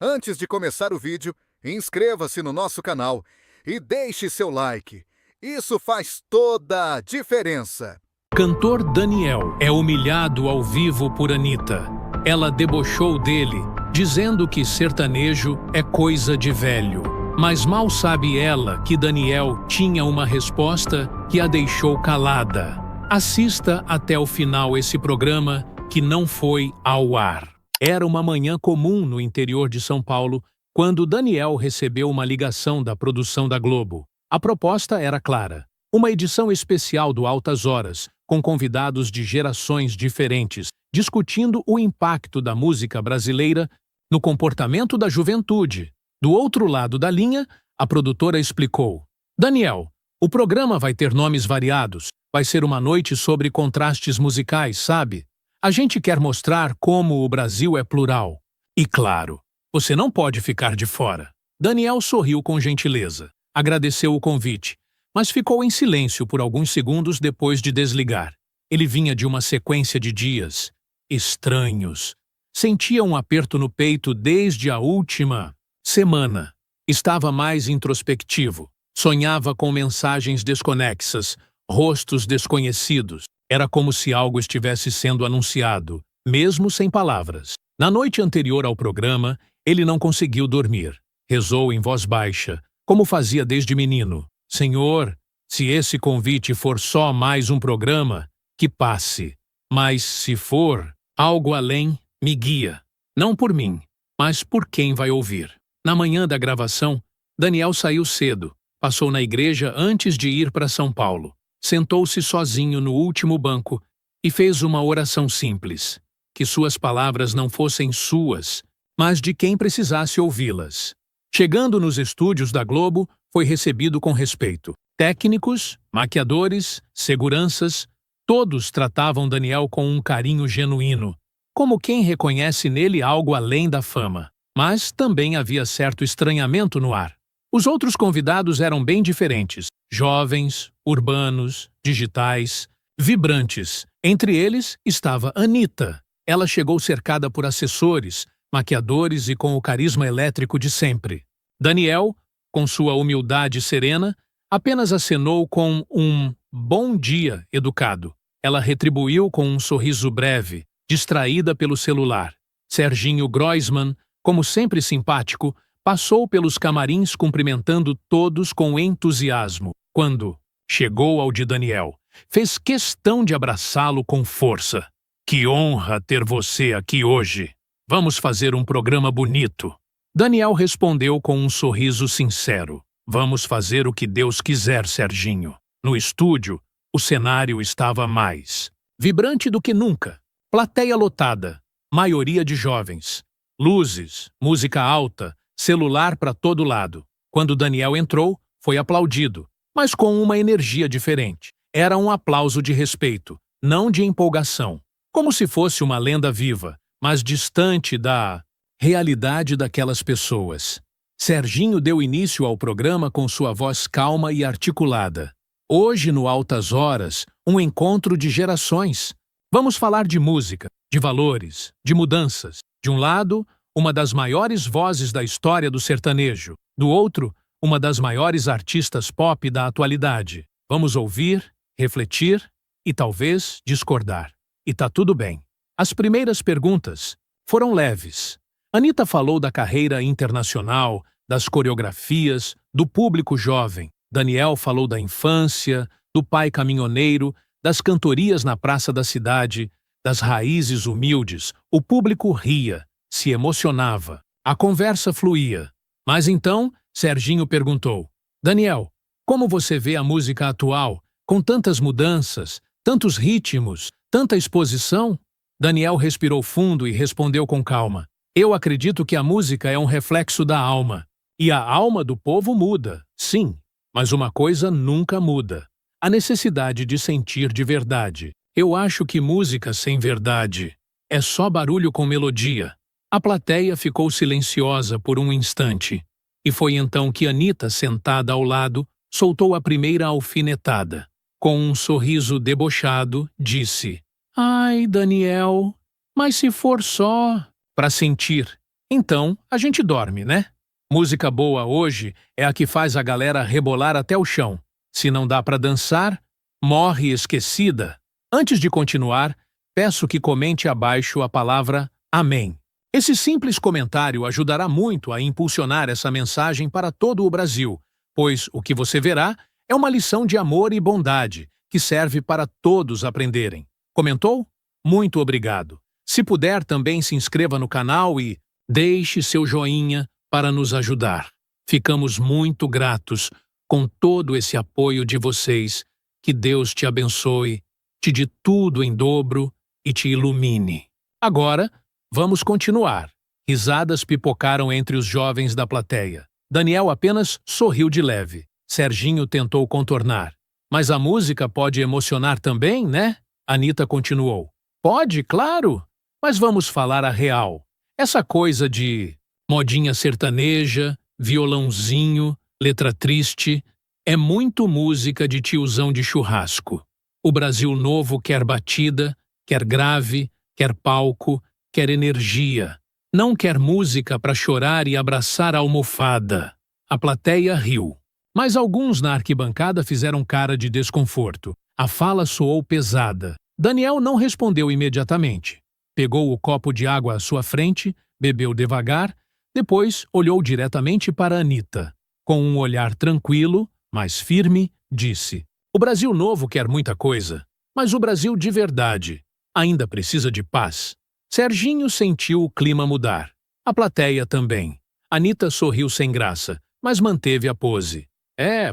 Antes de começar o vídeo, inscreva-se no nosso canal e deixe seu like. Isso faz toda a diferença. Cantor Daniel é humilhado ao vivo por Anitta. Ela debochou dele, dizendo que sertanejo é coisa de velho. Mas mal sabe ela que Daniel tinha uma resposta que a deixou calada. Assista até o final esse programa que não foi ao ar. Era uma manhã comum no interior de São Paulo quando Daniel recebeu uma ligação da produção da Globo. A proposta era clara: uma edição especial do Altas Horas, com convidados de gerações diferentes, discutindo o impacto da música brasileira no comportamento da juventude. Do outro lado da linha, a produtora explicou: Daniel, o programa vai ter nomes variados, vai ser uma noite sobre contrastes musicais, sabe? A gente quer mostrar como o Brasil é plural. E claro, você não pode ficar de fora. Daniel sorriu com gentileza, agradeceu o convite, mas ficou em silêncio por alguns segundos depois de desligar. Ele vinha de uma sequência de dias estranhos. Sentia um aperto no peito desde a última semana. Estava mais introspectivo. Sonhava com mensagens desconexas, rostos desconhecidos. Era como se algo estivesse sendo anunciado, mesmo sem palavras. Na noite anterior ao programa, ele não conseguiu dormir. Rezou em voz baixa, como fazia desde menino. Senhor, se esse convite for só mais um programa, que passe. Mas se for algo além, me guia. Não por mim, mas por quem vai ouvir. Na manhã da gravação, Daniel saiu cedo, passou na igreja antes de ir para São Paulo. Sentou-se sozinho no último banco e fez uma oração simples. Que suas palavras não fossem suas, mas de quem precisasse ouvi-las. Chegando nos estúdios da Globo, foi recebido com respeito. Técnicos, maquiadores, seguranças, todos tratavam Daniel com um carinho genuíno, como quem reconhece nele algo além da fama. Mas também havia certo estranhamento no ar. Os outros convidados eram bem diferentes, jovens, urbanos, digitais, vibrantes. Entre eles estava Anitta. Ela chegou cercada por assessores, maquiadores e com o carisma elétrico de sempre. Daniel, com sua humildade serena, apenas acenou com um bom dia educado. Ela retribuiu com um sorriso breve, distraída pelo celular. Serginho Groisman, como sempre simpático, passou pelos camarins cumprimentando todos com entusiasmo. Quando chegou ao de Daniel, fez questão de abraçá-lo com força. Que honra ter você aqui hoje. Vamos fazer um programa bonito. Daniel respondeu com um sorriso sincero. Vamos fazer o que Deus quiser, Serginho. No estúdio, o cenário estava mais vibrante do que nunca. Plateia lotada, maioria de jovens. Luzes, música alta, celular para todo lado. Quando Daniel entrou, foi aplaudido, mas com uma energia diferente. Era um aplauso de respeito, não de empolgação. Como se fosse uma lenda viva, mas distante da realidade daquelas pessoas. Serginho deu início ao programa com sua voz calma e articulada. Hoje, no Altas Horas, um encontro de gerações. Vamos falar de música, de valores, de mudanças. De um lado, uma das maiores vozes da história do sertanejo. Do outro, uma das maiores artistas pop da atualidade. Vamos ouvir, refletir e talvez discordar. E tá tudo bem. As primeiras perguntas foram leves. Anitta falou da carreira internacional, das coreografias, do público jovem. Daniel falou da infância, do pai caminhoneiro, das cantorias na praça da cidade, das raízes humildes. O público ria, se emocionava. A conversa fluía. Mas então, Serginho perguntou: Daniel, como você vê a música atual, com tantas mudanças, tantos ritmos, tanta exposição? Daniel respirou fundo e respondeu com calma: Eu acredito que a música é um reflexo da alma. E a alma do povo muda, sim, mas uma coisa nunca muda: a necessidade de sentir de verdade. Eu acho que música sem verdade é só barulho com melodia. A plateia ficou silenciosa por um instante. E foi então que Anitta, sentada ao lado, soltou a primeira alfinetada. Com um sorriso debochado, disse: Ai, Daniel, mas se for só para sentir Então, a gente dorme, né? Música boa hoje é a que faz a galera rebolar até o chão. Se não dá para dançar, morre esquecida. Antes de continuar, peço que comente abaixo a palavra Amém. Esse simples comentário ajudará muito a impulsionar essa mensagem para todo o Brasil, pois o que você verá é uma lição de amor e bondade que serve para todos aprenderem. Comentou? Muito obrigado. Se puder, também se inscreva no canal e deixe seu joinha para nos ajudar. Ficamos muito gratos com todo esse apoio de vocês. Que Deus te abençoe, te dê tudo em dobro e te ilumine. Agora, vamos continuar. Risadas pipocaram entre os jovens da plateia. Daniel apenas sorriu de leve. Serginho tentou contornar. Mas a música pode emocionar também, né? Anita continuou. Pode, claro. Mas vamos falar a real. Essa coisa de modinha sertaneja, violãozinho, letra triste, é muito música de tiozão de churrasco. O Brasil novo quer batida, quer grave, quer palco, quer energia. Não quer música para chorar e abraçar a almofada. A plateia riu. Mas alguns na arquibancada fizeram cara de desconforto. A fala soou pesada. Daniel não respondeu imediatamente. Pegou o copo de água à sua frente, bebeu devagar, depois olhou diretamente para Anita. Com um olhar tranquilo, mas firme, disse: O Brasil novo quer muita coisa, mas o Brasil de verdade ainda precisa de paz. Serginho sentiu o clima mudar. A plateia também. Anita sorriu sem graça, mas manteve a pose.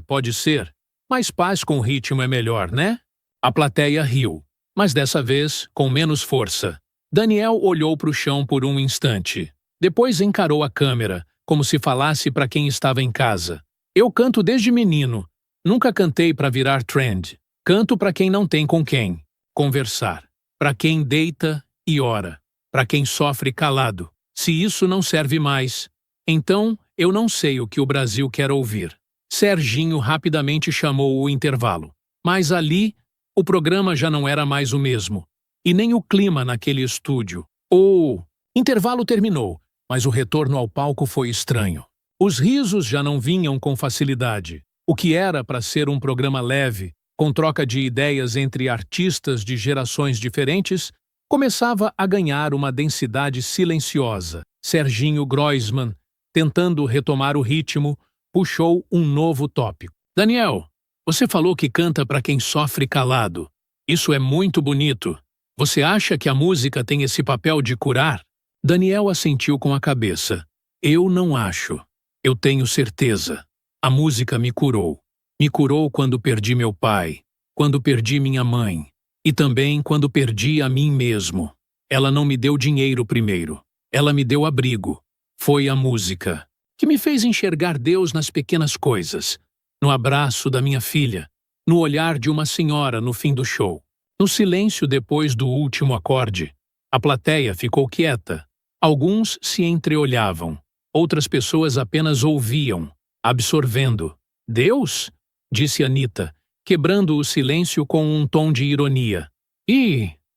Pode ser, mas paz com ritmo é melhor, né? A plateia riu, mas dessa vez com menos força. Daniel olhou para o chão por um instante. Depois encarou a câmera, como se falasse para quem estava em casa. Eu canto desde menino. Nunca cantei para virar trend. Canto para quem não tem com quem conversar. Para quem deita e ora. Para quem sofre calado. Se isso não serve mais, então eu não sei o que o Brasil quer ouvir. Serginho rapidamente chamou o intervalo. Mas ali, o programa já não era mais o mesmo. E nem o clima naquele estúdio. O intervalo terminou, mas o retorno ao palco foi estranho. Os risos já não vinham com facilidade. O que era para ser um programa leve, com troca de ideias entre artistas de gerações diferentes, começava a ganhar uma densidade silenciosa. Serginho Groisman, tentando retomar o ritmo, puxou um novo tópico. Daniel, você falou que canta para quem sofre calado. Isso é muito bonito. Você acha que a música tem esse papel de curar? Daniel assentiu com a cabeça. Eu não acho. Eu tenho certeza. A música me curou. Me curou quando perdi meu pai, quando perdi minha mãe, e também quando perdi a mim mesmo. Ela não me deu dinheiro primeiro. Ela me deu abrigo. Foi a música, que me fez enxergar Deus nas pequenas coisas, no abraço da minha filha, no olhar de uma senhora no fim do show, no silêncio depois do último acorde. A plateia ficou quieta. Alguns se entreolhavam. Outras pessoas apenas ouviam, absorvendo. Deus? Disse Anita, quebrando o silêncio com um tom de ironia.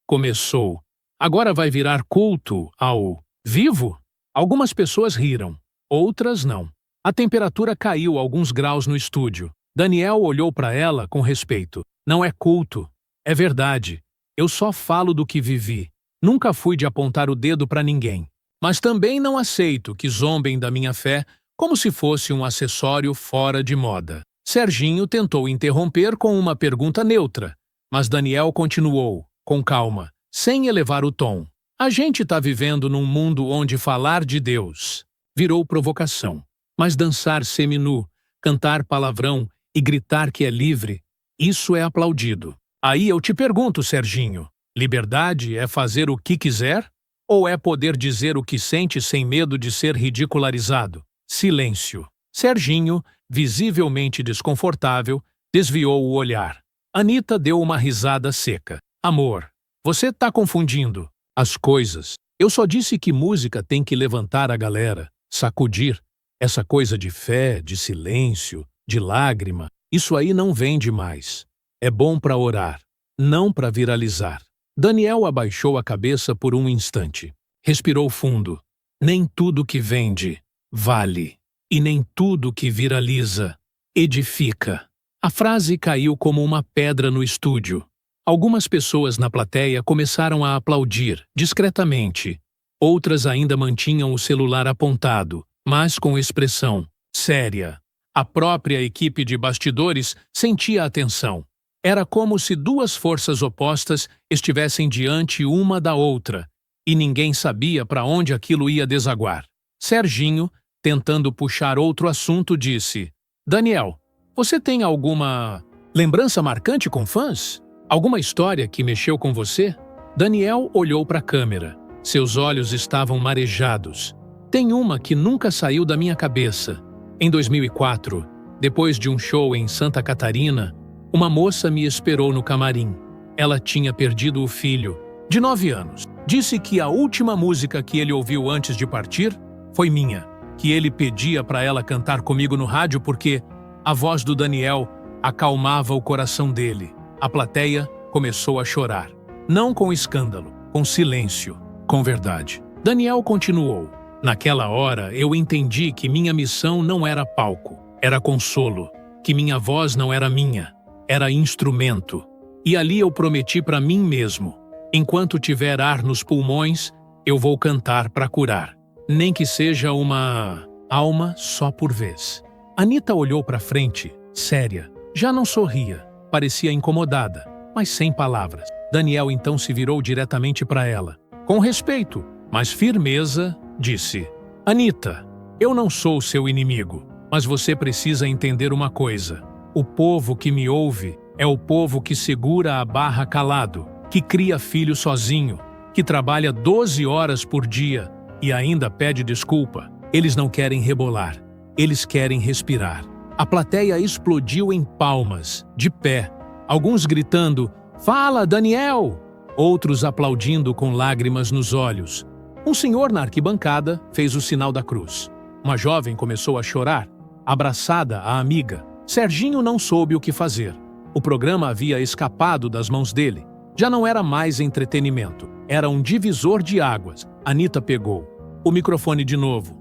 Começou. Agora vai virar culto ao vivo? Algumas pessoas riram, outras não. A temperatura caiu alguns graus no estúdio. Daniel olhou para ela com respeito. Não é culto. É verdade. Eu só falo do que vivi. Nunca fui de apontar o dedo para ninguém. Mas também não aceito que zombem da minha fé como se fosse um acessório fora de moda. Serginho tentou interromper com uma pergunta neutra, mas Daniel continuou, com calma, sem elevar o tom. A gente está vivendo num mundo onde falar de Deus virou provocação. Mas dançar seminu, cantar palavrão e gritar que é livre, isso é aplaudido. Aí eu te pergunto, Serginho, liberdade é fazer o que quiser? Ou é poder dizer o que sente sem medo de ser ridicularizado? Silêncio. Serginho, visivelmente desconfortável, desviou o olhar. Anita deu uma risada seca. Amor, você tá confundindo as coisas. Eu só disse que música tem que levantar a galera, sacudir. Essa coisa de fé, de silêncio, de lágrima, isso aí não vende mais. É bom para orar, não para viralizar. Daniel abaixou a cabeça por um instante. Respirou fundo. Nem tudo que vende vale, e nem tudo que viraliza edifica. A frase caiu como uma pedra no estúdio. Algumas pessoas na plateia começaram a aplaudir, discretamente. Outras ainda mantinham o celular apontado, mas com expressão séria. A própria equipe de bastidores sentia a tensão. Era como se duas forças opostas estivessem diante uma da outra, e ninguém sabia para onde aquilo ia desaguar. Serginho, tentando puxar outro assunto, disse: Daniel, você tem alguma lembrança marcante com fãs? Alguma história que mexeu com você? Daniel olhou para a câmera. Seus olhos estavam marejados. Tem uma que nunca saiu da minha cabeça. Em 2004, depois de um show em Santa Catarina, uma moça me esperou no camarim. Ela tinha perdido o filho, de 9 anos. Disse que a última música que ele ouviu antes de partir foi minha, que ele pedia para ela cantar comigo no rádio porque a voz do Daniel acalmava o coração dele. A plateia começou a chorar. Não com escândalo, com silêncio, com verdade. Daniel continuou. Naquela hora, eu entendi que minha missão não era palco, era consolo, que minha voz não era minha, era instrumento. E ali eu prometi para mim mesmo: enquanto tiver ar nos pulmões, eu vou cantar para curar. Nem que seja uma alma só por vez. Anita olhou para frente, séria. Já não sorria, parecia incomodada, mas sem palavras. Daniel então se virou diretamente para ela. Com respeito, mas firmeza, disse: Anita, eu não sou seu inimigo, mas você precisa entender uma coisa. O povo que me ouve é o povo que segura a barra calado, que cria filho sozinho, que trabalha 12 horas por dia e ainda pede desculpa. Eles não querem rebolar, eles querem respirar. A plateia explodiu em palmas, de pé, alguns gritando: Fala, Daniel! Outros aplaudindo com lágrimas nos olhos. Um senhor na arquibancada fez o sinal da cruz. Uma jovem começou a chorar, abraçada à amiga. Serginho não soube o que fazer. O programa havia escapado das mãos dele. Já não era mais entretenimento. Era um divisor de águas. Anita pegou o microfone de novo.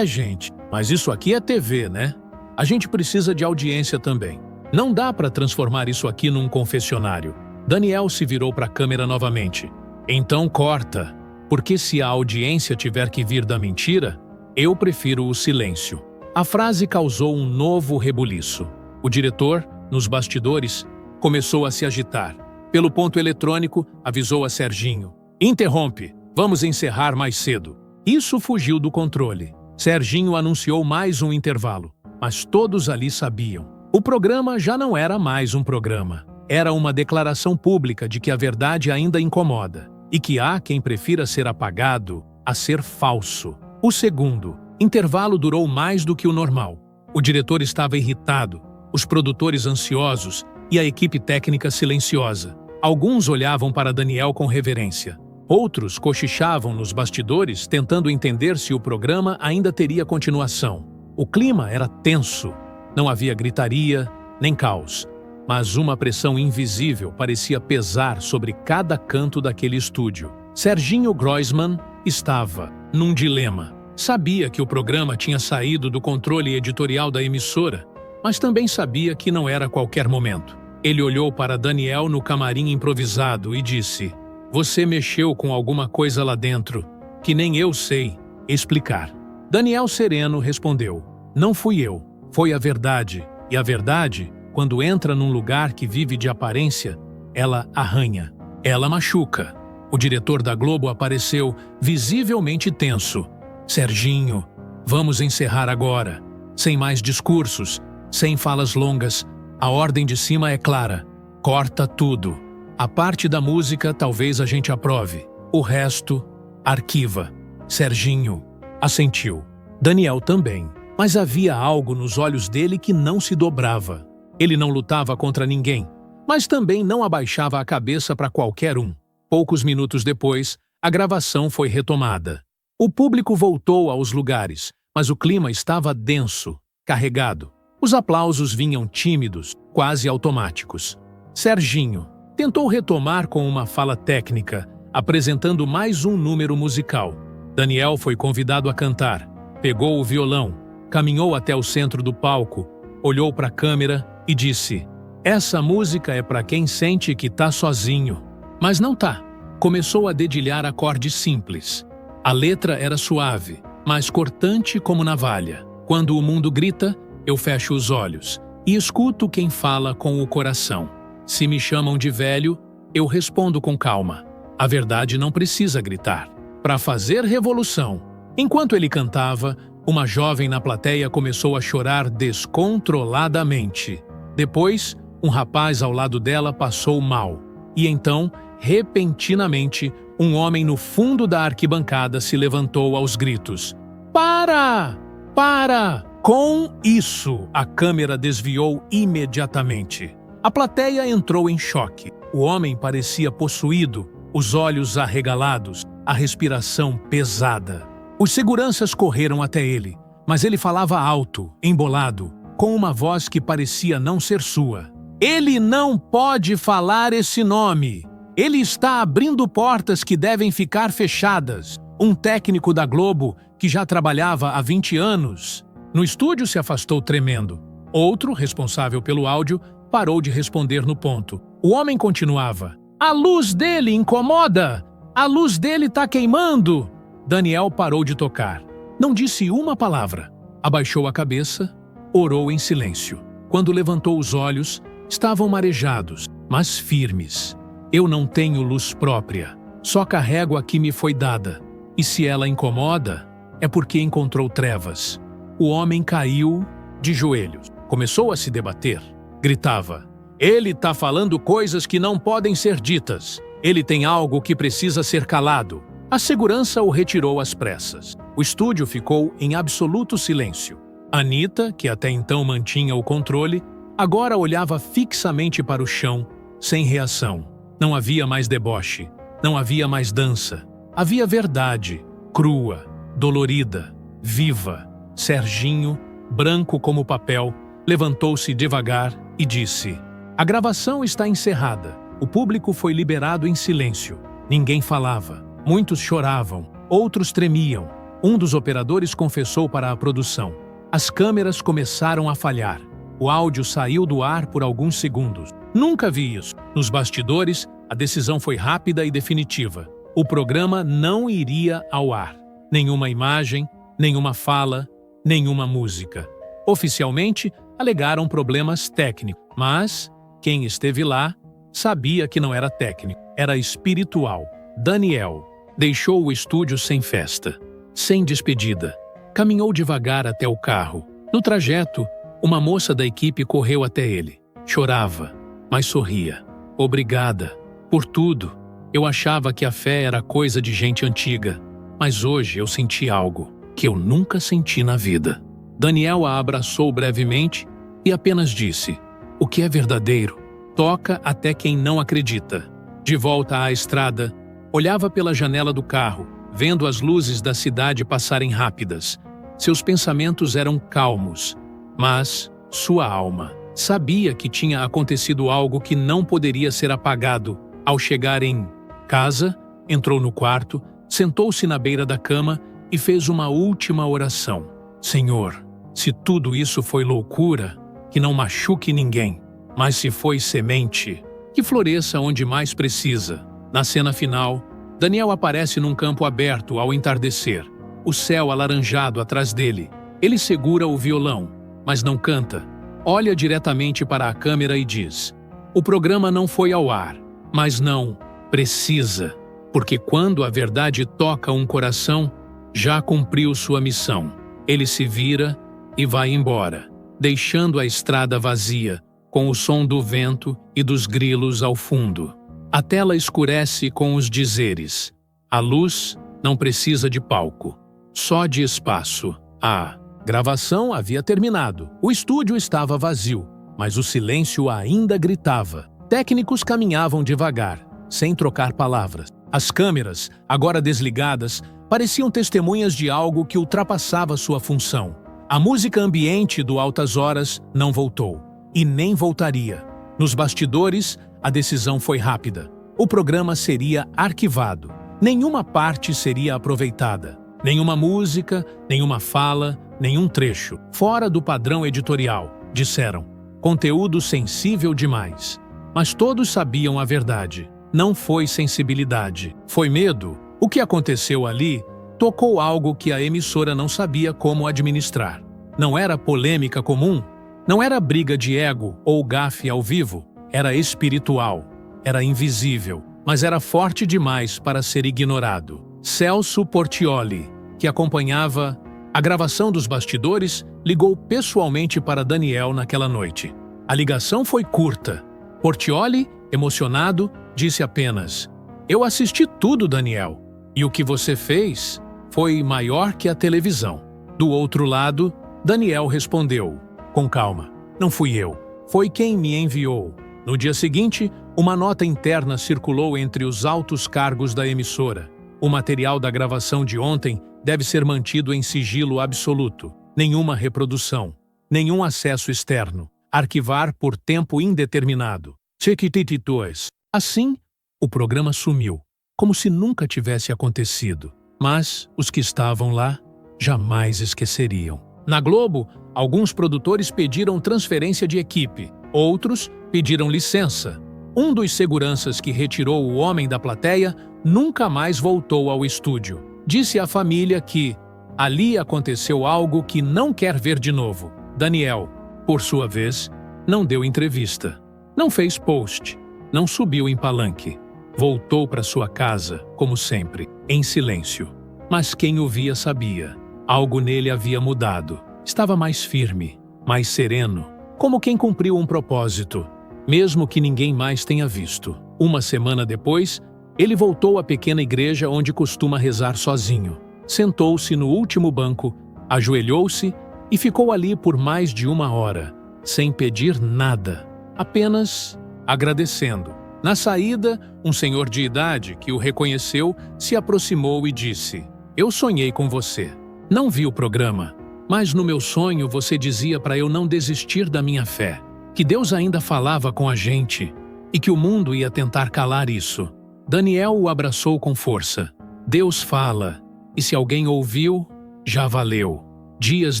Gente, mas isso aqui é TV, né? A gente precisa de audiência também. Não dá para transformar isso aqui num confessionário. Daniel se virou para a câmera novamente. Então corta, porque se a audiência tiver que vir da mentira, eu prefiro o silêncio. A frase causou um novo rebuliço. O diretor, nos bastidores, começou a se agitar. Pelo ponto eletrônico, avisou a Serginho: Interrompe, vamos encerrar mais cedo. Isso fugiu do controle. Serginho anunciou mais um intervalo, mas todos ali sabiam. O programa já não era mais um programa. Era uma declaração pública de que a verdade ainda incomoda e que há quem prefira ser apagado a ser falso. O segundo intervalo durou mais do que o normal. O diretor estava irritado, os produtores ansiosos e a equipe técnica silenciosa. Alguns olhavam para Daniel com reverência. Outros cochichavam nos bastidores tentando entender se o programa ainda teria continuação. O clima era tenso. Não havia gritaria, nem caos. Mas uma pressão invisível parecia pesar sobre cada canto daquele estúdio. Serginho Groisman estava num dilema. Sabia que o programa tinha saído do controle editorial da emissora, mas também sabia que não era qualquer momento. Ele olhou para Daniel no camarim improvisado e disse: Você mexeu com alguma coisa lá dentro, que nem eu sei explicar. Daniel sereno respondeu: Não fui eu, foi a verdade. E a verdade, quando entra num lugar que vive de aparência, ela arranha, ela machuca. O diretor da Globo apareceu, visivelmente tenso. Serginho, vamos encerrar agora. Sem mais discursos, sem falas longas. A ordem de cima é clara. Corta tudo. A parte da música talvez a gente aprove. O resto, arquiva. Serginho assentiu. Daniel também. Mas havia algo nos olhos dele que não se dobrava. Ele não lutava contra ninguém, mas também não abaixava a cabeça para qualquer um. Poucos minutos depois, a gravação foi retomada. O público voltou aos lugares, mas o clima estava denso, carregado. Os aplausos vinham tímidos, quase automáticos. Serginho tentou retomar com uma fala técnica, apresentando mais um número musical. Daniel foi convidado a cantar. Pegou o violão, caminhou até o centro do palco, olhou para a câmera e disse: "Essa música é para quem sente que tá sozinho." Mas não tá. Começou a dedilhar acordes simples. A letra era suave, mas cortante como navalha. Quando o mundo grita, eu fecho os olhos e escuto quem fala com o coração. Se me chamam de velho, eu respondo com calma. A verdade não precisa gritar. Para fazer revolução. Enquanto ele cantava, uma jovem na plateia começou a chorar descontroladamente. Depois, um rapaz ao lado dela passou mal. E então, repentinamente, um homem no fundo da arquibancada se levantou aos gritos. "Para! Para!" Com isso, a câmera desviou imediatamente. A plateia entrou em choque. O homem parecia possuído, os olhos arregalados, a respiração pesada. Os seguranças correram até ele, mas ele falava alto, embolado, com uma voz que parecia não ser sua. "Ele não pode falar esse nome. Ele está abrindo portas que devem ficar fechadas." Um técnico da Globo, que já trabalhava há 20 anos, no estúdio, se afastou tremendo. Outro, responsável pelo áudio, parou de responder no ponto. O homem continuava. "A luz dele incomoda! A luz dele tá queimando!" Daniel parou de tocar. Não disse uma palavra. Abaixou a cabeça, orou em silêncio. Quando levantou os olhos, estavam marejados, mas firmes. "Eu não tenho luz própria. Só carrego a que me foi dada. E se ela incomoda, é porque encontrou trevas." O homem caiu de joelhos. Começou a se debater. Gritava: "Ele tá falando coisas que não podem ser ditas. Ele tem algo que precisa ser calado." A segurança o retirou às pressas. O estúdio ficou em absoluto silêncio. Anita, que até então mantinha o controle, agora olhava fixamente para o chão, sem reação. Não havia mais deboche. Não havia mais dança. Havia verdade, crua, dolorida, viva. Serginho, branco como papel, levantou-se devagar e disse: "A gravação está encerrada. O público foi liberado em silêncio. Ninguém falava. Muitos choravam, outros tremiam. Um dos operadores confessou para a produção. As câmeras começaram a falhar. O áudio saiu do ar por alguns segundos. Nunca vi isso. Nos bastidores, a decisão foi rápida e definitiva. O programa não iria ao ar. Nenhuma imagem, nenhuma fala, nenhuma música. Oficialmente, alegaram problemas técnicos, mas quem esteve lá sabia que não era técnico, era espiritual. Daniel deixou o estúdio sem festa, sem despedida. Caminhou devagar até o carro. No trajeto, uma moça da equipe correu até ele. Chorava, mas sorria. "Obrigada por tudo. Eu achava que a fé era coisa de gente antiga, mas hoje eu senti algo que eu nunca senti na vida." Daniel a abraçou brevemente e apenas disse: "O que é verdadeiro toca até quem não acredita." De volta à estrada, olhava pela janela do carro, vendo as luzes da cidade passarem rápidas. Seus pensamentos eram calmos, mas sua alma sabia que tinha acontecido algo que não poderia ser apagado. Ao chegar em casa, entrou no quarto, sentou-se na beira da cama e fez uma última oração. "Senhor, se tudo isso foi loucura, que não machuque ninguém, mas se foi semente, que floresça onde mais precisa." Na cena final, Daniel aparece num campo aberto ao entardecer, o céu alaranjado atrás dele. Ele segura o violão, mas não canta. Olha diretamente para a câmera e diz: "O programa não foi ao ar, mas não precisa, porque quando a verdade toca um coração, já cumpriu sua missão." Ele se vira e vai embora, deixando a estrada vazia, com o som do vento e dos grilos ao fundo. A tela escurece com os dizeres: "A luz não precisa de palco, só de espaço." A gravação havia terminado. O estúdio estava vazio, mas o silêncio ainda gritava. Técnicos caminhavam devagar, sem trocar palavras. As câmeras, agora desligadas, pareciam testemunhas de algo que ultrapassava sua função. A música ambiente do Altas Horas não voltou, e nem voltaria. Nos bastidores, a decisão foi rápida. O programa seria arquivado. Nenhuma parte seria aproveitada. Nenhuma música, nenhuma fala, nenhum trecho. Fora do padrão editorial, disseram. Conteúdo sensível demais. Mas todos sabiam a verdade. Não foi sensibilidade. Foi medo. O que aconteceu ali tocou algo que a emissora não sabia como administrar. Não era polêmica comum. Não era briga de ego ou gafe ao vivo. Era espiritual. Era invisível. Mas era forte demais para ser ignorado. Celso Portiolli, que acompanhava a gravação dos bastidores, ligou pessoalmente para Daniel naquela noite. A ligação foi curta. Portiolli, emocionado, disse apenas: "Eu assisti tudo, Daniel, e o que você fez foi maior que a televisão." Do outro lado, Daniel respondeu, com calma: "Não fui eu, foi quem me enviou." No dia seguinte, uma nota interna circulou entre os altos cargos da emissora. O material da gravação de ontem deve ser mantido em sigilo absoluto. Nenhuma reprodução, nenhum acesso externo. Arquivar por tempo indeterminado. Chiquitititos. Assim, o programa sumiu, como se nunca tivesse acontecido. Mas os que estavam lá jamais esqueceriam. Na Globo, alguns produtores pediram transferência de equipe, outros pediram licença. Um dos seguranças que retirou o homem da plateia nunca mais voltou ao estúdio. Disse à família que ali aconteceu algo que não quer ver de novo. Daniel, por sua vez, não deu entrevista, não fez post, não subiu em palanque. Voltou para sua casa, como sempre, em silêncio. Mas quem o via sabia. Algo nele havia mudado. Estava mais firme, mais sereno, como quem cumpriu um propósito, mesmo que ninguém mais tenha visto. Uma semana depois, ele voltou à pequena igreja onde costuma rezar sozinho. Sentou-se no último banco, ajoelhou-se e ficou ali por mais de 1 hora, sem pedir nada, apenas agradecendo. Na saída, um senhor de idade que o reconheceu se aproximou e disse: "Eu sonhei com você. Não vi o programa, mas no meu sonho você dizia para eu não desistir da minha fé, que Deus ainda falava com a gente e que o mundo ia tentar calar isso." Daniel o abraçou com força. Deus fala, e se alguém ouviu, já valeu. Dias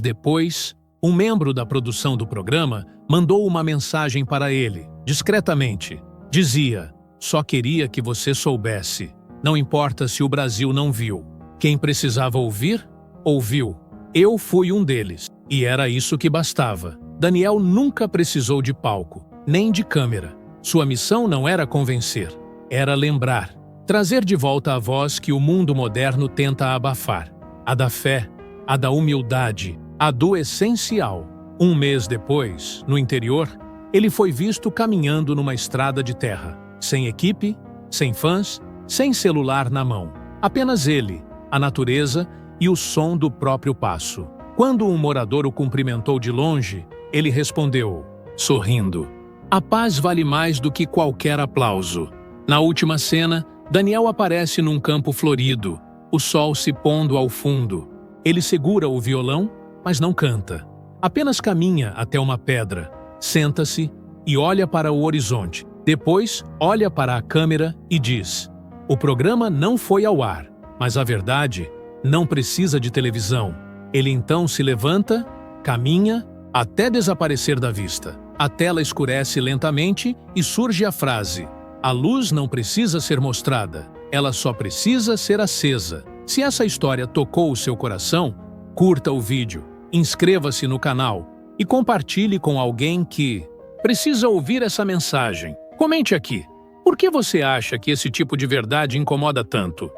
depois, um membro da produção do programa mandou uma mensagem para ele, discretamente. Dizia: "Só queria que você soubesse. Não importa se o Brasil não viu. Quem precisava ouvir, ouviu. Eu fui um deles. E era isso que bastava." Daniel nunca precisou de palco, nem de câmera. Sua missão não era convencer. Era lembrar, trazer de volta a voz que o mundo moderno tenta abafar. A da fé, a da humildade, a do essencial. 1 mês depois, no interior, ele foi visto caminhando numa estrada de terra, sem equipe, sem fãs, sem celular na mão. Apenas ele, a natureza e o som do próprio passo. Quando um morador o cumprimentou de longe, ele respondeu, sorrindo: "A paz vale mais do que qualquer aplauso." Na última cena, Daniel aparece num campo florido, o sol se pondo ao fundo. Ele segura o violão, mas não canta. Apenas caminha até uma pedra, senta-se e olha para o horizonte. Depois, olha para a câmera e diz: "O programa não foi ao ar, mas a verdade não precisa de televisão." Ele então se levanta, caminha, até desaparecer da vista. A tela escurece lentamente e surge a frase: "A luz não precisa ser mostrada, ela só precisa ser acesa." Se essa história tocou o seu coração, curta o vídeo, inscreva-se no canal e compartilhe com alguém que precisa ouvir essa mensagem. Comente aqui, por que você acha que esse tipo de verdade incomoda tanto?